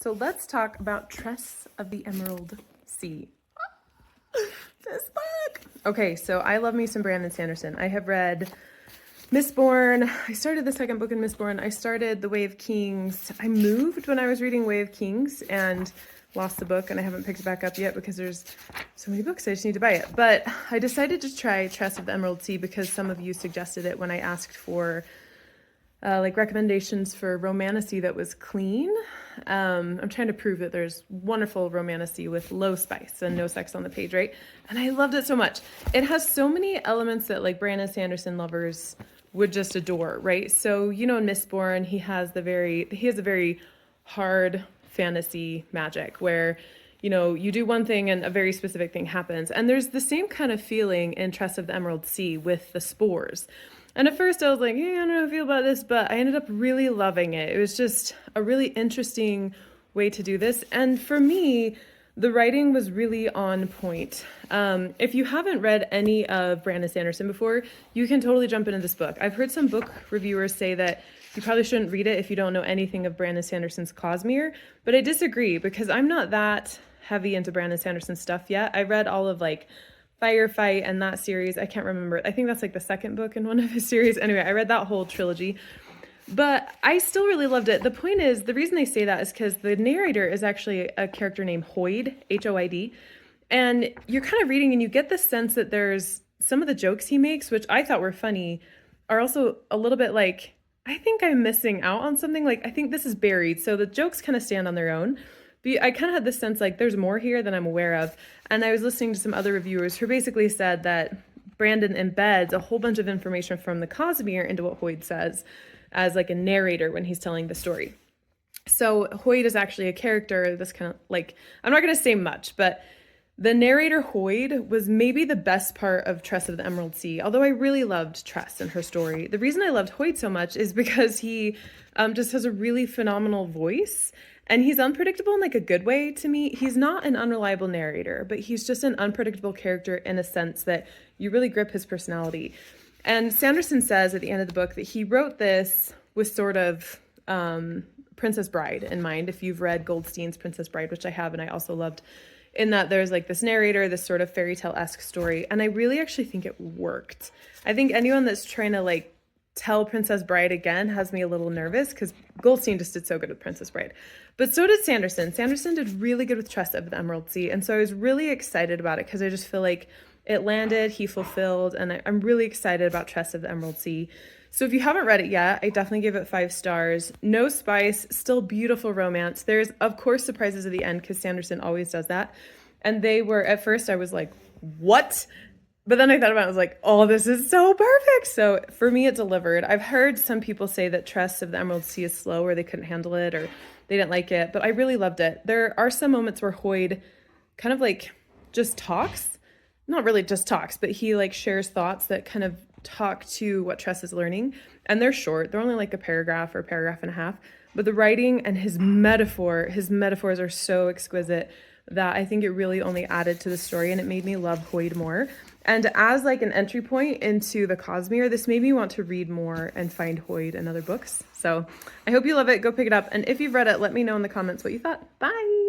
So let's talk about Tress of the Emerald Sea. This book. Okay, so I love me some Brandon Sanderson. I have read Mistborn. I started the second book in Mistborn. I started The Way of Kings. I moved when I was reading Way of Kings and lost the book, and I haven't picked it back up yet because there's so many books. I just need to buy it. But I decided to try Tress of the Emerald Sea because some of you suggested it when I asked for like recommendations for romantasy that was clean. I'm trying to prove that there's wonderful romantasy with low spice and no sex on the page, right? And I loved it so much. It has so many elements that like Brandon Sanderson lovers would just adore, right? So, you know, in Mistborn, he has a very hard fantasy magic where, you know, you do one thing and a very specific thing happens. And there's the same kind of feeling in Tress of the Emerald Sea with the spores. And at first I was like, yeah, I don't know how I feel about this, but I ended up really loving it. It was just a really interesting way to do this. And for me, the writing was really on point. If you haven't read any of Brandon Sanderson before, you can totally jump into this book. I've heard some book reviewers say that you probably shouldn't read it if you don't know anything of Brandon Sanderson's Cosmere, but I disagree because I'm not that heavy into Brandon Sanderson stuff yet. I read all of like Firefight and that series. I can't remember. I think that's like the second book in one of his series. Anyway, I read that whole trilogy, but I still really loved it. The point is, the reason they say that is because the narrator is actually a character named Hoyd, H-O-I-D, and you're kind of reading and you get the sense that there's some of the jokes he makes, which I thought were funny, are also a little bit like, I think I'm missing out on something. Like, I think this is buried. So the jokes kind of stand on their own. But I kind of had this sense like there's more here than I'm aware of. And I was listening to some other reviewers who basically said that Brandon embeds a whole bunch of information from the Cosmere into what Hoyd says as like a narrator when he's telling the story. So Hoyd is actually a character that's kind of like, I'm not going to say much, but the narrator Hoyd was maybe the best part of Tress of the Emerald Sea, although I really loved Tress and her story. The reason I loved Hoyd so much is because he just has a really phenomenal voice. And he's unpredictable in like a good way to me. He's not an unreliable narrator, but he's just an unpredictable character in a sense that you really grip his personality. And Sanderson says at the end of the book that he wrote this with sort of Princess Bride in mind. If you've read Goldstein's Princess Bride, which I have, and I also loved, in that there's like this narrator, this sort of fairy tale-esque story. And I really actually think it worked. I think anyone that's trying to like tell Princess Bride again has me a little nervous because Goldstein just did so good with Princess Bride. But so did Sanderson. Sanderson did really good with Tress of the Emerald Sea. And so I was really excited about it because I just feel like it landed, he fulfilled, and I'm really excited about Tress of the Emerald Sea. So if you haven't read it yet, I definitely give it 5 stars. No spice, still beautiful romance. There's, of course, surprises at the end because Sanderson always does that. And they were, at first I was like, what? But then I thought about it, I was like, oh, this is so perfect. So for me, it delivered. I've heard some people say that Tress of the Emerald Sea is slow or they couldn't handle it or they didn't like it, but I really loved it. There are some moments where Hoyd kind of like just talks, not really just talks, but he like shares thoughts that kind of talk to what Tress is learning. And they're short. They're only like a paragraph or a paragraph and a half, but the writing and his metaphors are so exquisite that I think it really only added to the story and it made me love Hoyd more. And as like an entry point into the Cosmere, this made me want to read more and find Hoyd in other books. So I hope you love it. Go pick it up. And if you've read it, let me know in the comments what you thought. Bye.